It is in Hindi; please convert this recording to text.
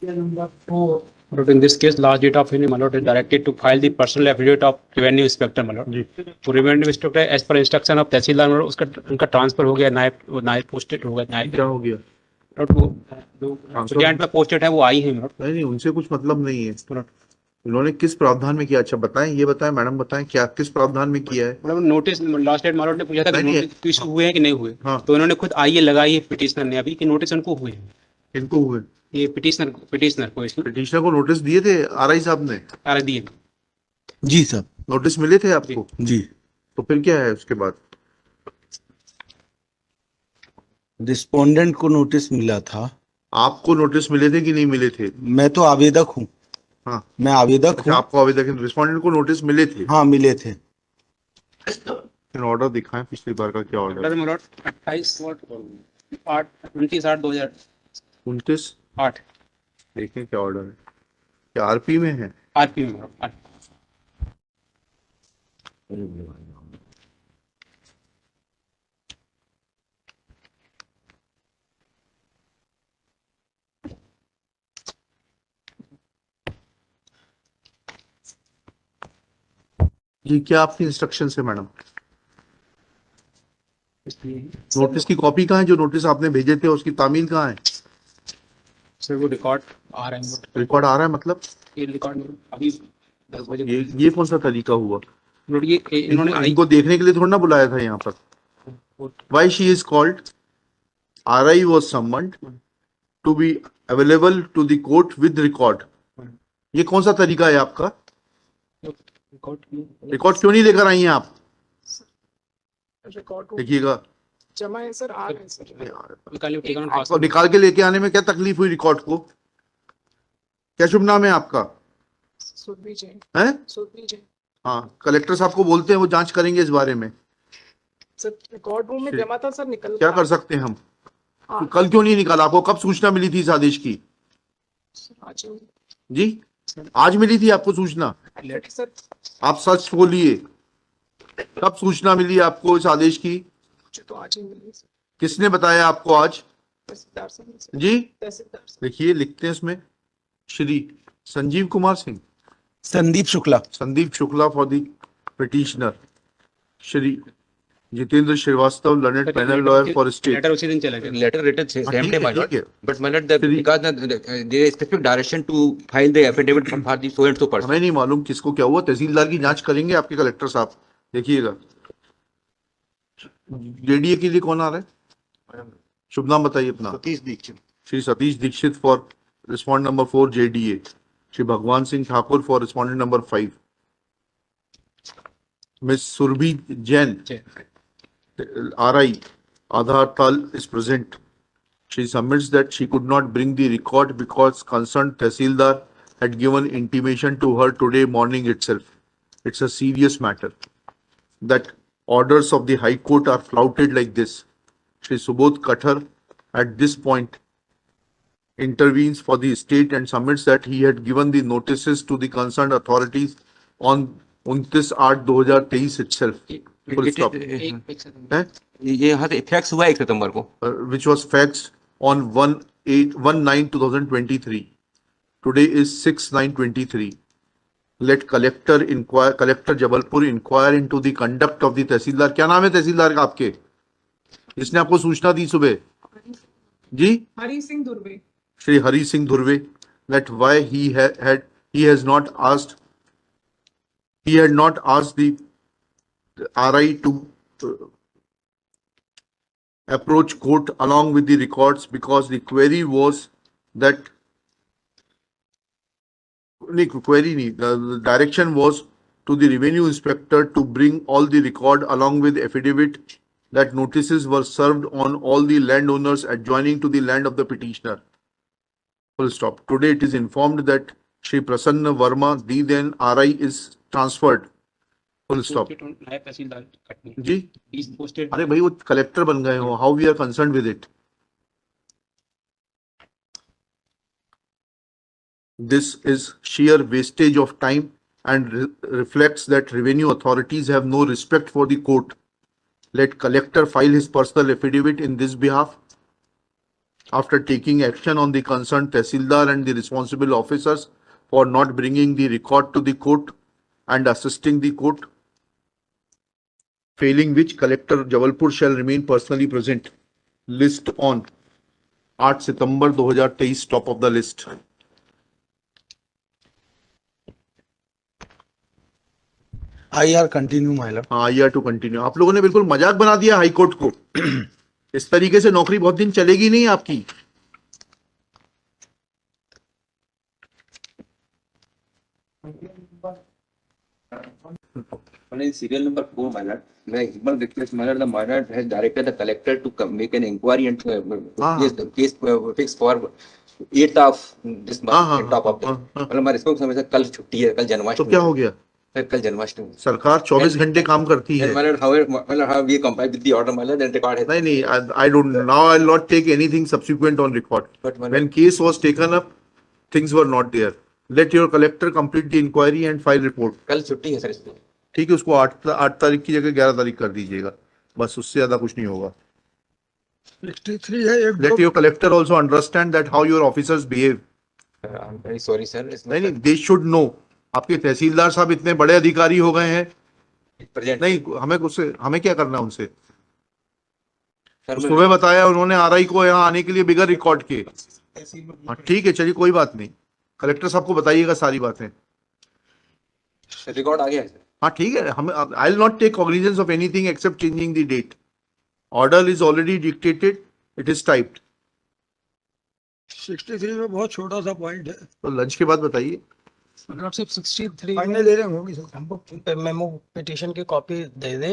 But in this case, last date of hearing, my lord, is directed to file the personal affidavit of revenue inspector, my lord. तो revenue inspector as per instruction of tehsildar, my lord, उसका उनका ट्रांसफर हो गया, नायब पोस्टेड हो गया, नायब क्या हो गया? प्रेजेंट में पोस्टेड है वो आई है, my lord. नहीं, उनसे कुछ मतलब नहीं है। my lord. उन्होंने किस प्रावधान में किया? अच्छा बताएं, ये बताएं मैडम, बताएं क्या किस प्रावधान में किया है? मतलब नोटिस लास्ट डेट मालूम ने पूछा था कि नहीं, नोटिस इशू हुए हैं कि नहीं हुए। हाँ। तो इन्होंने खुद आईए लगाई है पिटिशनर ने अभी कि नोटिस उनको हुए हैं। इनको हुए? ये पिटिशनर को इसमें पिटिशनर को नोटिस दिए थे आरआई साहब ने? सारे दिए। जी सर। नोटिस मिले थे आपको? जी। तो फिर क्या है उसके बाद? रिस्पोंडेंट को नोटिस मिला था। आपको नोटिस मिले थे कि नहीं मिले थे? मैं तो आवेदक हूँ। हाँ, मैं आवेदक अच्छा हूँ। आपको आवेदक, रिस्पोंडेंट को नोटिस मिले थे? हाँ मिले थे। फिर ऑर्डर दिखाएं, पिछली बार का क्या ऑर्डर? 28/8/2008 29/8 देखें क्या ऑर्डर है, क्या आरपी में है? आरपी में ये क्या आपकी इंस्ट्रक्शन है मैडम? नोटिस की कॉपी कहाँ है? जो नोटिस आपने भेजे थे उसकी तामील कहाँ है? सर वो रिकॉर्ड आ रहा है। रिकॉर्ड आ रहा है मतलब? ये रिकॉर्ड अभी 10 बजे ये कौन सा तरीका हुआ? ये इन्होंने इनको देखने के लिए थोड़ा ना बुलाया था यहाँ पर। Why she is called? RI was summoned to be available to the court with record. ये कौन सा तरीका है आपका? रिकॉर्ड क्यों नहीं लेकर आई हैं आप? देखिएगा, जमा है सर, आ गए सर। आपको निकाल के लेके आने में क्या तकलीफ हुई रिकॉर्ड को? क्या शुभ नाम है आपका? सुरभि जैन। हैं? सुरभि जैन। हाँ, कलेक्टर साहब को बोलते हैं, वो जांच करेंगे इस बारे में। सर रिकॉर्ड रूम में जमा था सर, निकल क्या कर सकते हैं हम? हाँ। कल क्यों नहीं निकाला? आपको कब सूचना मिली थी इस आदेश की? आज जी, आज मिली थी आपको सूचना? सर आप सच बोलिए, कब सूचना मिली आपको इस आदेश की? तो आज ही मिली सर। किसने बताया आपको आज? तहसीलदार साहब। जी, तहसीलदार साहब। देखिए लिखते हैं इसमें, Shri Sanjeev Kumar Singh, Sandeep Shukla. Sandeep Shukla for the petitioner, Shri Jitendra Srivastava, learned panel lawyer for state. Letter उसी दिन चला गया। Letter written same day, my lord. ठीक है। But my lord, because there is specific direction to file the affidavit for the so and so person. हमें नहीं मालूम किसको क्या हुआ, तहसीलदार की जांच करेंगे आपके कलेक्टर साहब। देखिएगा, जेडीए के लिए कौन आ रहा है? शुभ नाम बताइए अपना। Satish Dikshit. Shri Satish Dikshit for respondent number 4 JDA, Shri Bhagwan Singh Thakur for respondent number 5, miss Surbhi Jain RI Aadhaar Tal is present. She submits that she could not bring the record because concerned Tehsildar had given intimation to her today morning itself. It's a serious matter that orders of the High Court are flouted like this. Shri Subodh Kathar at this point intervenes for the state and submits that he had given the notices to the concerned authorities on 29/8/2023 itself. Full stop. ये यहाँ से फैक्स हुआ 1 सितंबर को, Which was faxed on 1/9/2023. Today is 6/9/23. Let collector inquire, collector Jabalpur inquire into the conduct of the तहसीलदार। क्या नाम है तहसीलदार का आपके, जिसने आपको सूचना दी सुबह? जी, Hari Singh Durve. Shri Hari Singh Dhurve. That why he had not asked the RI to approach court along with the records because the query was that the direction was to the revenue inspector to bring all the record along with affidavit that notices were served on all the landowners adjoining to the land of the petitioner. Full stop. Today it is informed that Shri Prasanna Verma, the then RI, is transferred. Full stop. नायब तहसीलदार कटनी जी, इस पोस्टेड। अरे भाई वो कलेक्टर बन गए हो, how we are concern with it. This is sheer wastage of time and reflects that revenue authorities have no respect for the court. Let collector file his personal affidavit in this behalf. after taking action on the concerned Tehsildar and the responsible officers for not bringing the record to the court and assisting the court, failing which Collector Jabalpur shall remain personally present. List on 8 September 2023, top of the list. IR continue, my lord. हाँ, year to continue. आप लोगों ने बिल्कुल मजाक बना दिया हाई कोर्ट को। इस तरीके से नौकरी बहुत दिन चलेगी नहीं आपकी। In serial number 4, my lord, my humble request, my lord, the my lord has directed the collector to make an inquiry and place the case fixed for 8th of this month, on top of that. मतलब हमारे इसको समय से कल छुट्टी है, कल तो जन्माष्टमी क्या हो गया? है, कल जन्माष्टमी। सरकार 24 घंटे काम करती है। And my lord, how we comply with the order, my lord, and record has. नहीं, I don't, now I'll not take anything subsequent on record. But my When lord, case was taken up, things were not there. Let your collector complete the inquiry and file report. कल छुट्टी है सर इस पे। ठीक है, उसको 8 तारीख की जगह 11 तारीख कर दीजिएगा, बस उससे ज्यादा कुछ नहीं होगा। 63 है एक Let your collector also understand that how your officers behave. I'm very sorry, sir. नहीं, they should know. आपके तहसीलदार साहब इतने बड़े अधिकारी हो गए हैं, Present. नहीं हमें क्या करना उनसे? सर, सुबह बताया उन्होंने आरआई को यहाँ आने के लिए बिगर रिकॉर्ड के। हाँ ठीक है, चलिए कोई बात नहीं, कलेक्टर साहब को बताइएगा सारी बातें। रिकॉर्ड आ गया है सर। हाँ ठीक है, हम I will not take cognizance of anything except changing the date. Order is already dictated, it is typed. 63 में बहुत छोटा सा पॉइंट है, तो लंच के बाद बताइए। मतलब सिर्फ 63 फाइनल ले रहे होंगे सर। हमको मेमो पिटीशन की कॉपी दे दे।